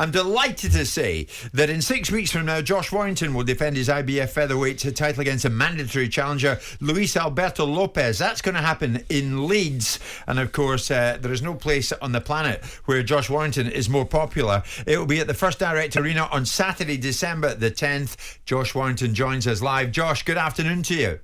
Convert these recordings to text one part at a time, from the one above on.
I'm delighted to say that in 6 weeks from now, Josh Warrington will defend his IBF featherweight title against a mandatory challenger, Luis Alberto Lopez. That's going to happen in Leeds. And of course, there is no place on the planet where Josh Warrington is more popular. It will be at the First Direct Arena on Saturday, December the 10th. Josh Warrington joins us live. Josh, good afternoon to you.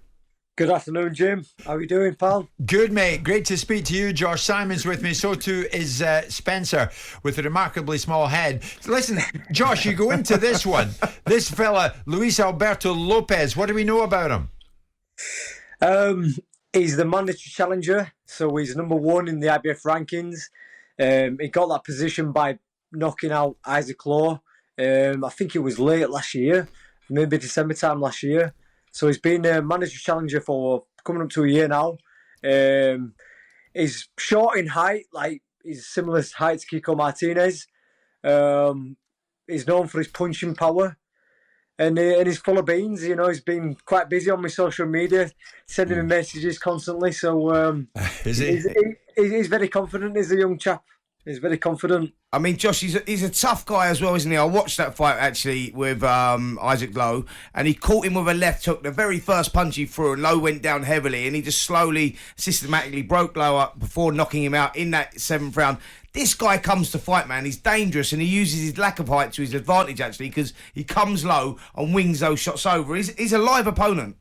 Good afternoon, Jim. How are you doing, pal? Good, mate. Great to speak to you. Josh Simon's with me. So too is Spencer with a remarkably small head. Listen, Josh, you go into this one. This fella, Luis Alberto Lopez, what do we know about him? He's the mandatory challenger, so he's number one in the IBF rankings. He got that position by knocking out Isaac Law. I think it was late last year, maybe December time last year. So he's been a mandatory challenger for coming up to a year now. He's short in height, like he's similar height to Kiko Martinez. He's known for his punching power. And he's full of beans, you know. He's been quite busy on my social media, sending me messages constantly. So he's very confident. He's a young chap. He's very confident. I mean, Josh, he's a tough guy as well, isn't he? I watched that fight actually with Isaac Lowe, and he caught him with a left hook. The very first punch he threw, and Lowe went down heavily, and he just slowly, systematically broke Lowe up before knocking him out in that 7th round. This guy comes to fight, man. He's dangerous, and he uses his lack of height to his advantage, actually, because he comes low and wings those shots over. He's a live opponent.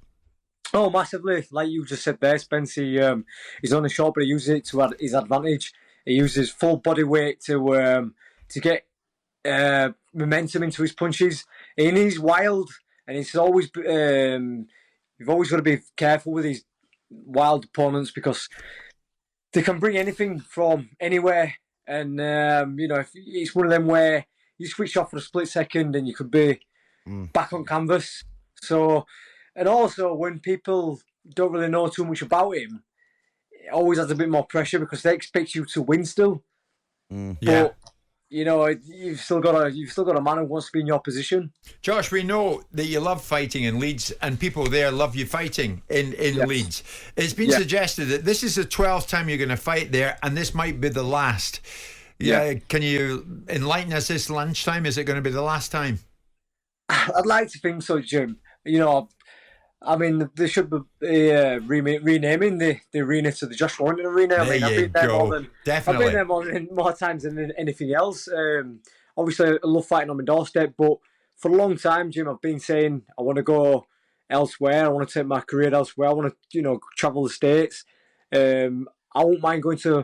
Oh, massively. Like you just said there, Spence, he's only short, but he uses it to his advantage. He uses full body weight to get momentum into his punches. And he's wild, and it's always you've always got to be careful with these wild opponents because they can bring anything from anywhere. And if it's one of them where you switch off for a split second and you could be back on canvas. So, and also when people don't really know too much about him, it always has a bit more pressure because they expect you to win still. But you've still got a man who wants to be in your position. Josh, we know that you love fighting in Leeds, and people there love you fighting in Leeds. It's been suggested that this is the 12th time you're going to fight there, and this might be the last. Yeah, can you enlighten us this lunchtime? Is it going to be the last time? I'd like to think so, Jim. You know, I mean, they should be renaming the arena to the Josh Warrington Arena. I've been there more times than anything else. Obviously, I love fighting on my doorstep, but for a long time, Jim, I've been saying I want to go elsewhere. I want to take my career elsewhere. I want to, travel the States. I won't mind going to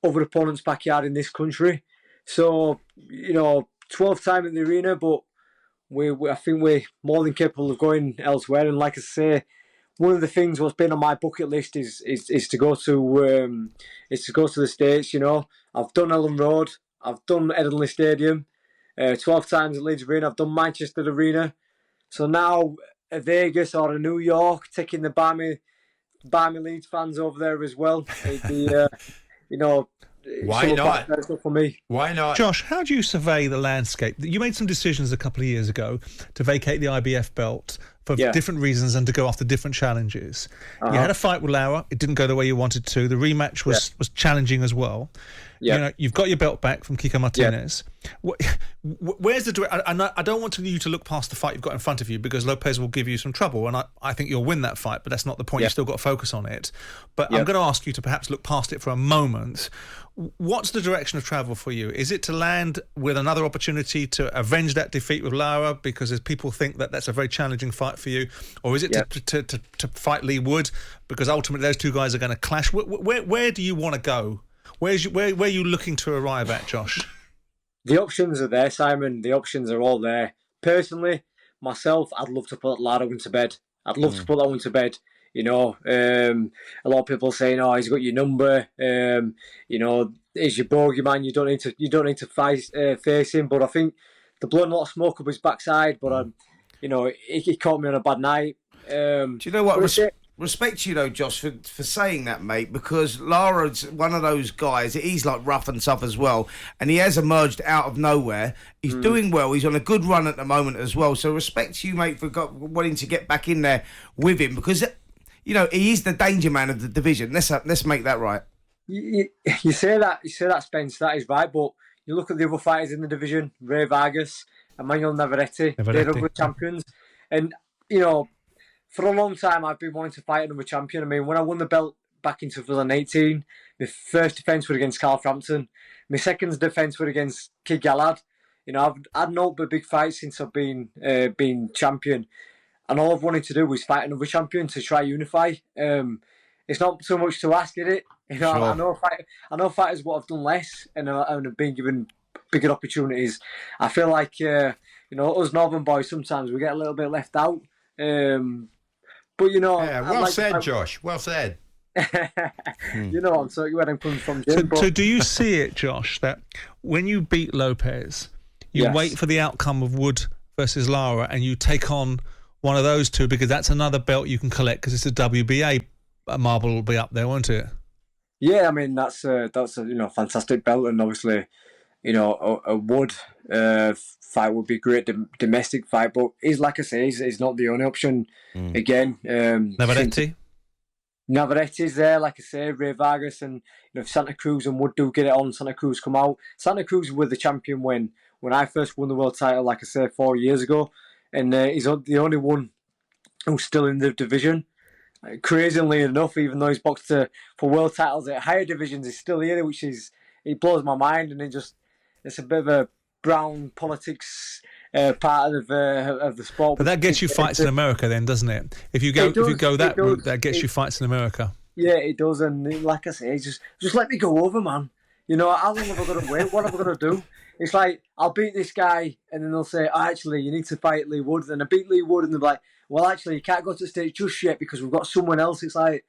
other opponents' backyard in this country. So, 12th time in the arena, but I think we're more than capable of going elsewhere. And like I say, one of the things what's been on my bucket list is to go to the States. You know, I've done Ellen Road, I've done Headingley Stadium, 12 times at Leeds Arena. I've done Manchester Arena. So now a Vegas or a New York, taking the Barmy Leeds fans over there as well. It'd be, why not? For me. Why not? Josh, how do you survey the landscape? You made some decisions a couple of years ago to vacate the IBF belt for different reasons and to go after different challenges. You had a fight with Lara. It didn't go the way you wanted to. The rematch was challenging as well. You've got your belt back from Kiko Martinez. Where's the... I don't want you to look past the fight you've got in front of you because Lopez will give you some trouble, and I think you'll win that fight, but that's not the point. You've still got to focus on it. But I'm going to ask you to perhaps look past it for a moment. What's the direction of travel for you? Is it to land with another opportunity to avenge that defeat with Lara because as people think that that's a very challenging fight for you? Or is it to fight Lee Wood because ultimately those two guys are going to clash? Where do you want to go? Where are you looking to arrive at, Josh? The options are there, Simon. The options are all there. Personally, myself, I'd love to put Lara into bed. I'd love to put that one to bed. A lot of people saying, "Oh, he's got your number." He's your bogeyman. You don't need to face him. But I think they're blowing a lot of smoke up his backside. But he caught me on a bad night. Do you know what? Respect to you though, Josh, for saying that, mate, because Lara's one of those guys. He's like rough and tough as well, and he has emerged out of nowhere. He's doing well. He's on a good run at the moment as well. So respect to you, mate, for wanting to get back in there with him because he is the danger man of the division. Let's make that right. You say that, Spence. That is right, but you look at the other fighters in the division, Ray Vargas, Emmanuel Navarrete. They're other champions. And, you know, for a long time, I've been wanting to fight another champion. I mean, when I won the belt back in 2018, my first defence was against Carl Frampton. My second defence was against Kid Gallard. You know, I've had no but big fights since I've been champion. And all I've wanted to do was fight another champion to try unify. It's not so much to ask, is it? You know, sure. I know fighters what have done less and have been given bigger opportunities. I feel like, you know, us Northern boys, sometimes we get a little bit left out. But, you know... Yeah, well said, Josh. Well said. You know, I'm sorry where I'm coming from, Jim. So do you see it, Josh, that when you beat Lopez, you wait for the outcome of Wood versus Lara and you take on one of those two because that's another belt you can collect because it's a WBA marble will be up there, won't it? Yeah, I mean, that's a fantastic belt, and obviously, you know, a Wood fight would be great, domestic fight, but he's, like I say, he's not the only option. Again, Navarrete's there, like I say, Ray Vargas, and you know, if Santa Cruz and Wood do get it on, Santa Cruz come out. Santa Cruz was the champion when I first won the world title, like I say, 4 years ago, and he's the only one who's still in the division. Crazily enough, even though he's boxed for world titles at higher divisions, he's still here, which it blows my mind, and it's a bit of a brown politics part of the sport. But that gets you fights in America, then, doesn't it? If you go that route, that gets you fights in America. Yeah, it does, and like I say, just let me go over, man. You know, how long have I got to wait? What am I going to do? It's like, I'll beat this guy, and then they'll say, oh, actually, you need to fight Lee Wood. Then I beat Lee Wood, and they're like, well, actually, you can't go to the States just yet because we've got someone else. It's like,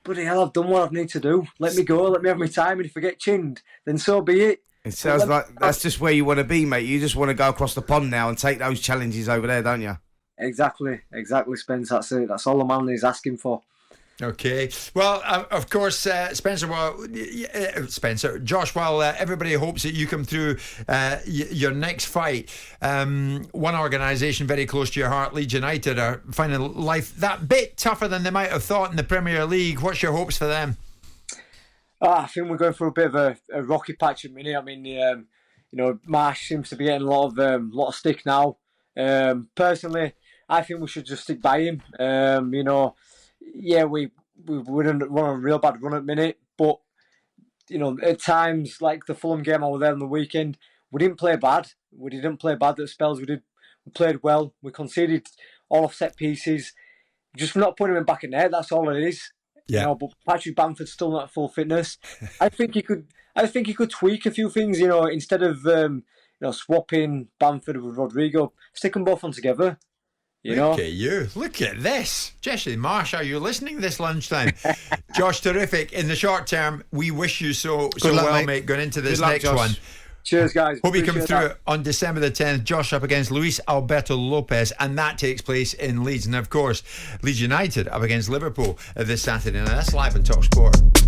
bloody hell, I've done what I need to do. Let me go, let me have my time, and if I get chinned, then so be it. It sounds like that's just where you want to be, mate. You just want to go across the pond now and take those challenges over there, don't you? Exactly, Spence. That's it. That's all the man is asking for. Okay. Well, of course, Spencer, Josh, while everybody hopes that you come through your next fight, one organisation very close to your heart, Leeds United, are finding life that bit tougher than they might have thought in the Premier League. What's your hopes for them? I think we're going through a bit of a rocky patch at the minute. I mean, you know, Marsh seems to be getting a lot of stick now. Personally, I think we should just stick by him. You know, yeah, we're on a real bad run at the minute, but you know, at times, like the Fulham game I was there on the weekend, we didn't play bad. We didn't play bad at spells. We played well. We conceded all off set pieces. Just not putting him back in there. That's all it is. Yeah. You know, but Patrick Bamford's still not at full fitness. I think he could tweak a few things. You know, instead of you know, swapping Bamford with Rodrigo, stick them both on together. Look at you. Look at this. Jesse Marsh, are you listening this lunchtime? Josh, terrific. In the short term, we wish you so well, mate, going into this next one. Cheers, guys. Hope you come through on December the 10th. Josh up against Luis Alberto Lopez, and that takes place in Leeds. And of course, Leeds United up against Liverpool this Saturday. Now, that's live on talkSPORT.